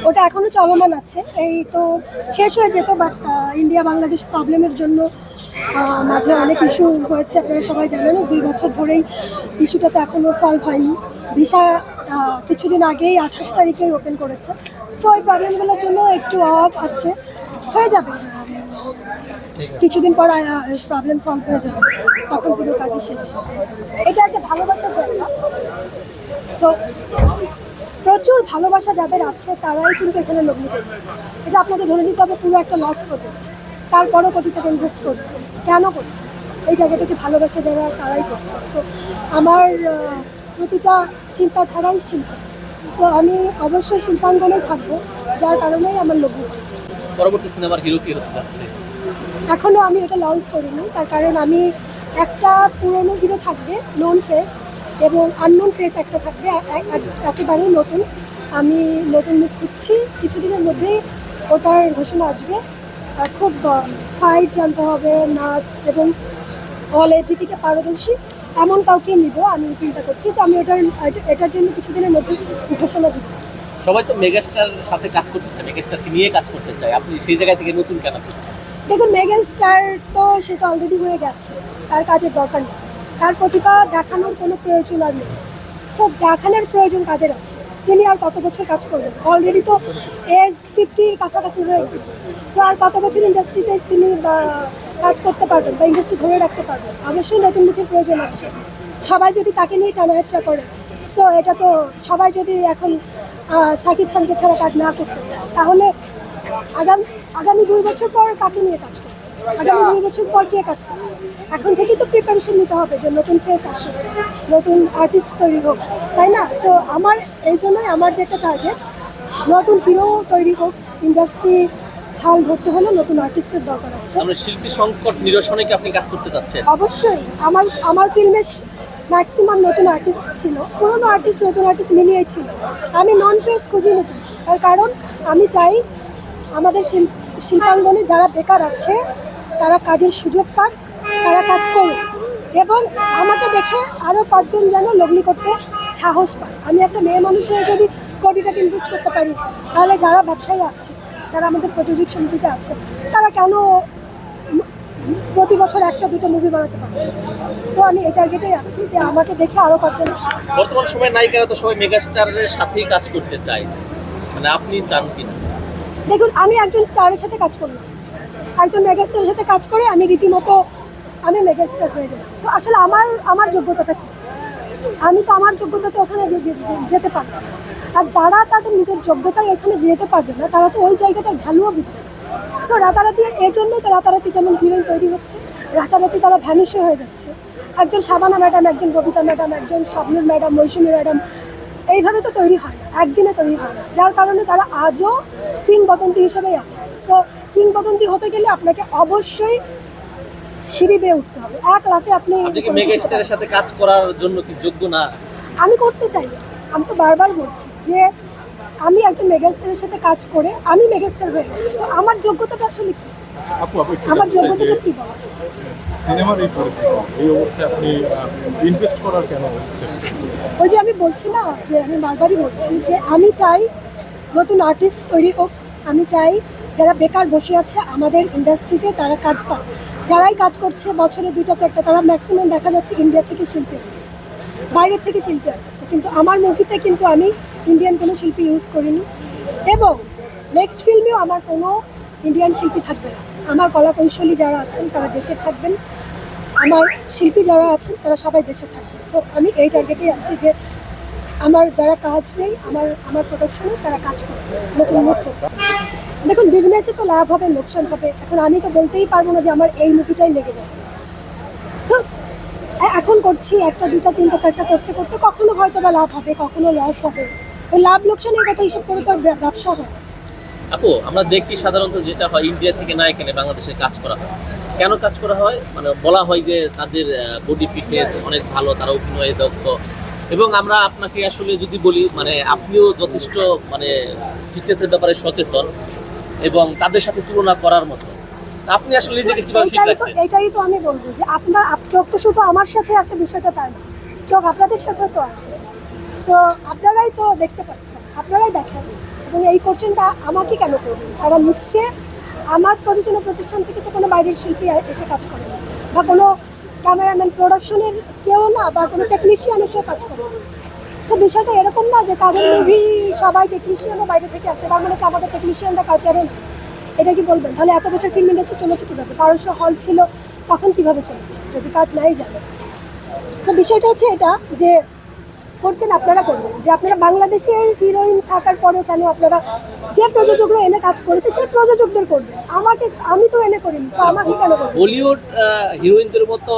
ওটা এখনো চলমান আছে, এই তো শেষ হয়ে যেত, বাট ইন্ডিয়া বাংলাদেশ প্রবলেমের জন্য মাঝে অনেক ইস্যু হয়েছে, আপনারা সবাই জানেন। 2 বছর ধরেই ইস্যুটা তো এখনো সলভ হয়নি। ভিসা কিছুদিন আগেই 28 তারিখেই ওপেন করেছে। সো এই প্রবলেমগুলোর জন্য একটু অফ আছে, হয়ে যাবে কিছুদিন পর, প্রবলেম সলভ হয়ে যাবে, তখন পুরো কাজই শেষ। এটা একটা ভালোবাসার জায়গা। সো প্রচুর ভালোবাসা যাদের আছে তারাই কিন্তু এখানে লগ্নি করবে। এটা আপনাকে ধরে নিতে হবে পুরো একটা লস প্রজেক্ট, তারপরও কোটি টাকা ইনভেস্ট করছে। কেন করছে? এই জায়গাটাকে ভালোবাসা যারা তারাই করছে। সো আমার প্রতিটা চিন্তাধারাই শিল্প। সো আমি অবশ্যই শিল্পাঙ্গনেই থাকবো, যার কারণেই আমার লগ্নি। পরবর্তী সিনেমার হিরো কি হতে যাচ্ছে? এখনও আমি ওটা লঞ্চ করিনি, তার কারণ আমি একটা পুরনো হিরো থাকবে নোন ফেস, এবং আননোন ফেস একটা থাকবে একেবারেই নতুন। আমি নতুন মুখ খুঁজছি, কিছুদিনের মধ্যেই ওটার ঘোষণা আসবে। খুব ফাইট জানতে হবে, নাচ এবং অল এভরিথিংয়ে পারদর্শী এমন কাউকে নিব আমি চিন্তা করছি। তো আমি এটার জন্য কিছুদিনের মধ্যেই ঘোষণা দিব। সবাই তো মেগাস্টার সাথে কাজ করতে চায়, মেগাস্টারকে নিয়ে কাজ করতে চায়, আপনি সেই জায়গা থেকে নতুন কেন করছেন? দেখুন, মেগা স্টার তো সে তো অলরেডি হয়ে গেছে, তার কাজের দরকার নেই, তার প্রতিভা দেখানোর কোনো প্রয়োজন আর নেই। সো দেখানোর প্রয়োজন কাদের আছে? তিনি আর কত বছর কাজ করবেন? অলরেডি তো এজ 50-র কাছাকাছি হয়ে গেছে। সো আর কত বছর ইন্ডাস্ট্রিতে তিনি কাজ করতে পারবেন বা ইন্ডাস্ট্রি ধরে রাখতে পারবেন? অবশ্যই নতুন মুখের প্রয়োজন আছে। সবাই যদি তাকে নিয়ে টানাহেচড়া করে, সো এটা তো সবাই যদি এখন সাকিব খানকে ছাড়া কাজ না করতে চায়, তাহলে আগামী 2 বছর পর কাকে নিয়ে কাজ করবে? আগামী 2 বছর পর কে কাজ করবে? এখন থেকেই তো প্রিপারেশন নিতে হবে যে নতুন ফেস আসে, নতুন আর্টিস্ট তৈরি হোক, তাই না? সো আমার এই জন্যই আমার যেটা টার্গেট, নতুন হিরো তৈরি হোক। ইন্ডাস্ট্রি হাল ধরতে হলে নতুন আর্টিস্টের দরকার আছে। আমরা শিল্পী সংকট নিরসনে কি আপনি কাজ করতে চাচ্ছেন? অবশ্যই। আমার ফিল্মে ম্যাক্সিমাম নতুন আর্টিস্ট ছিল, পুরনো আর্টিস্ট নতুন আর্টিস্ট মিলিয়েই ছিল। আমি নন ফেস খুঁজিনি কিন্তু, তার কারণ আমি চাই আমাদের শিল্পাঙ্গনে যারা বেকার আছে তারা কাজের সুযোগ পাক, তারা কাজ করুক, এবং আমাকে দেখে আরও 5 জন যেন লগ্নি করতে সাহস পায়। আমি একটা মেয়ে মানুষ হয়ে যদি কোটি টাকা ইনভেস্ট করতে পারি, তাহলে যারা ব্যবসায়ী আছে, যারা আমাদের প্রযোজক সমিতিতে আছে, তারা কেন প্রতি বছর 1-2টা মুভি বানাতে পারবে? সো আমি এই টার্গেটেই আছি যে আমাকে দেখে আরও 5 জন আসে। বর্তমান সময়ে নায়িকারা তো সবাই মেগাস্টারের সাথেই কাজ করতে চায়, মানে আপনি চান কিনা? দেখুন, আমি একজন স্টারের সাথে কাজ করলাম, একজন মেগাস্টারের সাথে কাজ করে আমি রীতিমতো আমি মেগাস্টার হয়ে গেলাম। তো আসলে আমার যোগ্যতাটা কী? আমি তো আমার যোগ্যতাতে ওখানে যেতে পারলাম না। আর যারা তাদের নিজের যোগ্যতায় ওখানে যেতে পারবে না, তারা তো ওই জায়গাটার ভ্যালুও বুঝবে না। সো রাতারাতি, এই জন্যই তো রাতারাতি যেমন হিরোইন তৈরি হচ্ছে, রাতারাতি তারা ভ্যানিশও হয়ে যাচ্ছে। একজন শাবানা ম্যাডাম, একজন ববিতা ম্যাডাম, একজন শাবনুর ম্যাডাম, মৌসুমী ম্যাডাম, এইভাবে তো তৈরি হয় না, একদিনে তৈরি হয় না, যার কারণে তারা আজও কিংবদন্তি হিসেবেই আছে। সো কিংবদন্তি হতে গেলে আপনাকে অবশ্যই সিঁড়ি বেয়ে উঠতে হবে। এক রাতে আপনি কি মেগাস্টারের সাথে কাজ করার জন্য কি যোগ্য না? আমি করতে চাই। আমি তো বারবার বলছি যে আমি একজন মেগাস্টারের সাথে কাজ করে আমি মেগাস্টার হয়ে গেছি। তো আমার যোগ্যতাটা আসলে কি? আমার যোগ্যতাটা কি বলা? সিনেমার এই পরিস্থিতি, এই অবস্থায় আপনি ইনভেস্ট করার কেন হচ্ছে? ওই যে আমি বলছি না, যে আমি বারবারই বলছি যে আমি চাই নতুন আর্টিস্ট তৈরি হোক। আমি চাই যারা বেকার বসে আছে আমাদের ইন্ডাস্ট্রিতে তারা কাজ পায়। যারাই কাজ করছে বছরে 2টা-4টা, তারা ম্যাক্সিমাম দেখা যাচ্ছে ইন্ডিয়া থেকে শিল্পী আসতেছে, বাইরের থেকে শিল্পী আসতেছে। কিন্তু আমার মুভিতে কিন্তু আমি ইন্ডিয়ান কোনো শিল্পী ইউজ করিনি, এবং নেক্সট ফিল্মেও আমার কোনো ইন্ডিয়ান শিল্পী থাকবে না। আমার কলা কৌশলী যারা আছেন তারা দেশে থাকবেন, আমার শিল্পী যারা আছেন তারা সবাই দেশে থাকবে। সো আমি এই টার্গেটেই আছি যে আমার যারা কাজ নেই, আমার প্রোডাকশনে তারা কাজ করবে, নতুন মুখ করবে। দেখুন, বিজনেসে তো লাভ হবে, লোকসান হবে। এখন আমি তো বলতেই পারবো না যে আমার এই মুভিটাই লেগে যাবে। সো এখন করছি 1-2-3-4টা করতে করতে কখনো হয়তো বা লাভ হবে, কখনো লস হবে। ওই লাভ লোকসানের কথা হিসাব করে তো ব্যবসা হয়। আপু, আমরা দেখি সাধারণত যেটা হয়, ইন্ডিয়া থেকে না এখানে বাংলাদেশে কাজ করা হয়। কেন কাজ করা হয়? মানে বলা হয় যে তাদের বডি ফিটনেস অনেক ভালো, তারা অভিনয়ে দক্ষ, এবং আমরা আপনাকে আসলে যদি বলি, মানে আপনিও যথেষ্ট মানে ফিটনেসের ব্যাপারে সচেতন এবং তাদের সাথে তুলনা করার মতো। আপনি আসলে নিজেকে কিভাবে ফিট রাখছেন? এটাই তো আমি বলবো যে আপনার চোখ তো শুধু আমার সাথে আছে বিষয়টা তাই না, চোখ আপনাদের সাথেও তো আছে। সো আপনারাই তো দেখতে পাচ্ছেন, আপনারাই দেখেন, এবং এই কোশ্চেনটা আমাকে কেন করবেন? যারা নিচ্ছে আমার প্রযোজনা প্রতিষ্ঠান থেকে তো কোনো বাইরের শিল্পী এসে কাজ করে না, বা কোনো ক্যামেরাম্যান প্রোডাকশনের কেউ না, বা কোনো টেকনিশিয়ান এসে কাজ করে না। সো বিষয়টা এরকম না যে তাদের মুভি সবাই টেকনিশিয়ানও বাইরে থেকে আসে, তার মানে কি আমাদের টেকনিশিয়ানরা কাজ জানে না? এটা কি বলবেন? তাহলে এত বছর ফিল্ম ইন্ডাস্ট্রি চলেছে কীভাবে? 1200 হল ছিল তখন কীভাবে চলেছে যদি কাজ নাই জানে? সো বিষয়টা হচ্ছে এটা যে করছেন আপনারা করবেন, যে আপনারা বাংলাদেশের হিরোইন থাকার পরেও কেন আপনারা যে প্রযোজকরা এনে কাজ করেছে সেই প্রযোজকদের করবেন, আমি তো এনে করিনি, সো আমাকে কেন করবেন? বলিউড হিরোইনদের মতো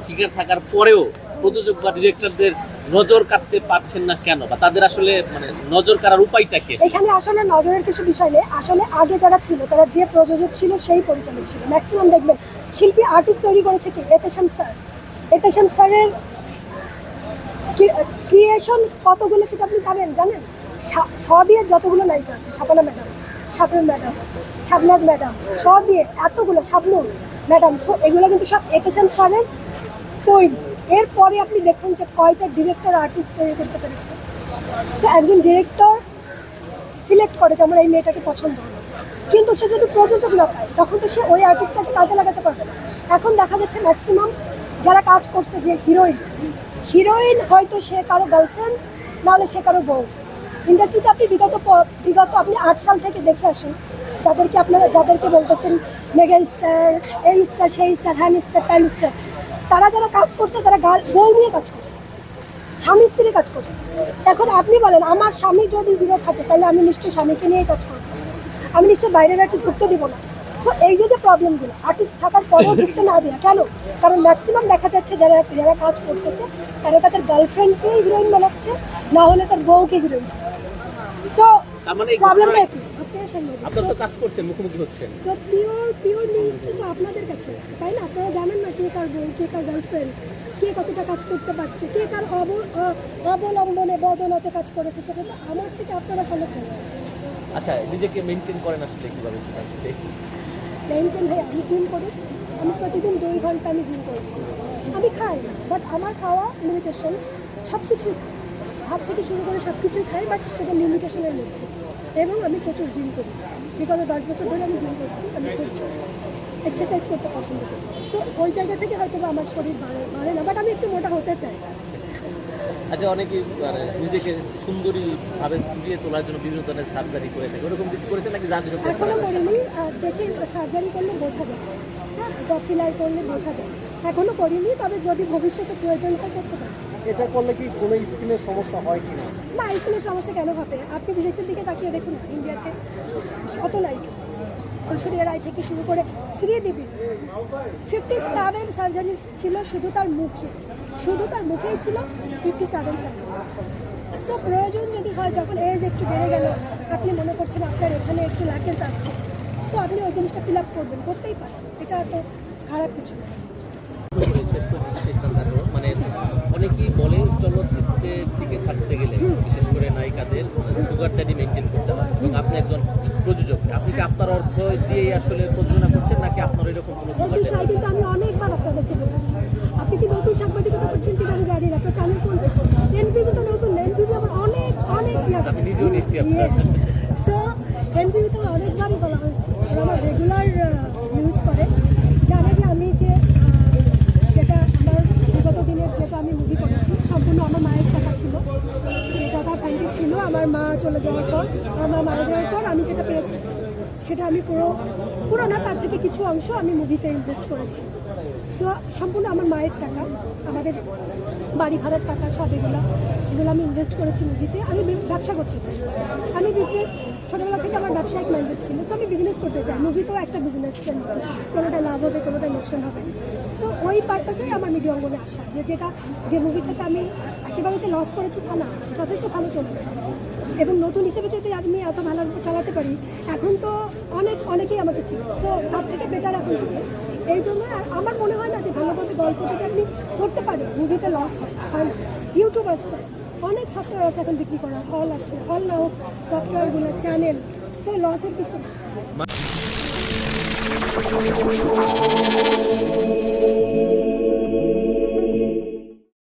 ফিগার থাকার পরেও প্রযোজক বা ডিরেক্টরদের নজর কাটতে পারছেন না কেন, বা তাদের আসলে মানে নজর কাড়ার উপায়টা কি? এখানে আসলে নজরের কিছু বিষয় নেই, আসলে আগে যারা ছিল তারা যে প্রযোজক ছিল সেই পরিচালক ছিল। ম্যাক্সিমাম দেখবেন শিল্পী আর্টিস্ট তৈরি করেছে কি এতেশাম স্যার। এতেশাম স্যারের ক্রিয়েশন কতগুলো সেটা আপনি জানেন? দিয়ে যতগুলো নায়িকা আছে, Shabana madam, Shabnur madam, Shabnaz madam, দিয়ে এতগুলো, শাবনুর ম্যাডাম, সো এগুলো কিন্তু সব এতেশাম স্যারের তৈরি। এরপরে আপনি দেখুন যে কয়টা ডিরেক্টর আর্টিস্ট তৈরি করতে পেরেছে। সো একজন ডিরেক্টর সিলেক্ট করে যে আমার এই মেয়েটাকে পছন্দ হবে, কিন্তু সে যদি প্রযোজক না পায় তখন তো সে ওই আর্টিস্টটাকে কাজে লাগাতে পারবে না। এখন দেখা যাচ্ছে ম্যাক্সিমাম যারা কাজ করছে যে হিরোইন হয়তো সে কারো গার্লফ্রেন্ড, নাহলে সে কারো বউ। ইন্ডাস্ট্রিতে আপনি বিগত আপনি 8 সাল থেকে দেখে আসুন, যাদেরকে বলতেছেন মেগা স্টার, এই স্টার, সেই স্টার, হ্যান স্টার, ট্যান স্টার, তারা যারা কাজ করছে তারা বউ নিয়ে কাজ করছে, স্বামী স্ত্রী কাজ করছে। এখন আপনি বলেন আমার স্বামী যদি হিরো থাকে তাহলে আমি নিশ্চয়ই স্বামীকে নিয়েই কাজ করবো, আমি নিশ্চয়ই বাইরের আর্টিস্ট ঢুকতে দিব না। সো এই যে প্রবলেমগুলো আর্টিস্ট থাকার পরেও ঢুকতে না দেওয়া কেন? কারণ ম্যাক্সিমাম দেখা যাচ্ছে যারা কাজ করতেছে তারা তাদের গার্লফ্রেন্ডকে হিরোইন বানাচ্ছে, না হলে তার বউকে হিরোইন বানাচ্ছে। সো প্রবলেমটা একটু আপনারা তো কাজ করছেন, মুখোমুখি হচ্ছেন। সো পিওর নিউজটা তো আপনাদের কাছে, তাই না? আপনারা জানেন না কে কার বউ, কে কার গার্লফ্রেন্ড, কে কতটা কাজ করতে পারছে, কে কার অবলম্বনে বদলতে কাজ করেছে, সেটা তো আমার থেকে আপনারা ফলো করেন। আচ্ছা, নিজেকে মেনটেন করেন আসলে কিভাবে? মেনটেন হয়ে আমি জিম করি, আমি প্রতিদিন 2 ঘন্টা আমি জিম করি। আমি খাই না, বাট আমার খাওয়া লিমিটেশন, সব কিছুই ভাত থেকে শুরু করে সব কিছুই খাই, বাট সেটা লিমিটেশনের মধ্যে। এবং আমি প্রচুর জিম করি, বিগত 10 বছর ধরে আমি জিম করছি, আমি প্রচুর এক্সারসাইজ করতে পছন্দ করি। তো ওই জায়গা থেকে হয়তো আমার শরীর বাড়ে না, বাট আমি একটু মোটা হতে চাই। আচ্ছা, অনেকে মানে নিজেকে সুন্দরী ভাবে ফুটিয়ে তোলার জন্য বিভিন্ন ধরনের সার্জারি করে থাকে, ওরকম কিছু করেছে নাকি? এখনো করিনি, দেখি সার্জারি করলে বোঝা যায়, হ্যাঁ, ডক্টর করলে বোঝা যায়। এখনো করিনি, তবে যদি ভবিষ্যতে প্রয়োজন হয় করতে পারি। এটা করলে কি কোনো স্কিনের সমস্যা হয় কি না? না, স্কিনের সমস্যা কেন হবে? আপনি বিদেশের দিকে তাকিয়ে দেখুন, ইন্ডিয়াতে কত নায়িকা, ঐশ্বরিয়া রায় থেকে শুরু করে শ্রীদেবী 57 সার্জারি ছিল শুধু তার মুখেই ছিল 57 সার্জারি। সো প্রয়োজন যদি হয়, যখন এজ একটু বেড়ে গেল, আপনি মনে করছেন আপনার এখানে একটু ল্যাকেজ আছে, সো আপনি ওই জিনিসটা ফিল আপ করবেন, করতেই পারেন, এটা তো খারাপ কিছু না। মানে অনেকেই বলে চলচ্চিত্রের দিকে থাকতে গেলে বিশেষ করে নায়িকাদের সুগার ড্যাডি মেনটেন করতে হয়, এবং আপনি একজন প্রযোজক, আপনি কি আপনার অর্থ দিয়েই আসলে প্রযোজনা করছেন নাকি আপনার এরকম কোনো সুগার ড্যাডি? কিন্তু আমি অনেকবার আপনাদেরকে বলেছি, আপনি কি নতুন সাংবাদিকতা করছেন কিনা আমি জানি না, আপনার চ্যানেল কোনটা, এনপিভি তো নতুন, এনপিভি আমার অনেক আমি নিজেও নিচ্ছি আপনার। সো এনপিভি তো অনেকবারই বলা হয়েছে, আমার রেগুলার নিউজ করে, জানে যে আমি যেটা আমার বিগত দিনের যেটা আমি মুভি করেছি সম্পূর্ণ আমার মায়ের টাকা ছিল, যেটা তার ব্যাংকে ছিল। আমার মা চলে যাওয়ার পর, আমার মা মারা যাওয়ার পর আমি যেটা পেয়েছি সেটা আমি পুরো না, তার থেকে কিছু অংশ আমি মুভিতে ইনভেস্ট করেছি। সো সম্পূর্ণ আমার মায়ের টাকা, আমাদের বাড়ি ভাড়ার টাকা, সব এগুলো আমি ইনভেস্ট করেছি মুভিতে। আমি ব্যবসা করতে চাই, আমি বিজনেস ছোটোবেলা থেকে আমার ব্যবসায়িক মাইন্ডেড ছিল, তো আমি বিজনেস করতে চাই। মুভিতেও একটা বিজনেসের মতো, কোনোটা লাভ হবে, কোনোটা লোকসান হবে। সো ওই পারপাসেই আমার মিডিয়া অঙ্গনে আসা, যে মুভিটাতে আমি একেবারে যে লস করেছি তা না, যথেষ্ট ভালো চলেছে। এবং নতুন হিসেবে যদি আমি এত ভালো চালাতে পারি, এখন তো অনেকেই আমাকে ছিল, সো তার থেকে বেটার এখন হবে। এই জন্য আমার মনে হয় না যে ভালোভাবে গল্প থেকে আপনি করতে পারেন মুভিতে লস হয় না। ইউটিউব আসছে, অনেক সফটওয়্যার আছে এখন বিক্রি করার, হল আছে, হল না হোক সফটওয়্যারগুলো, চ্যানেল, সো লসের কিছু না।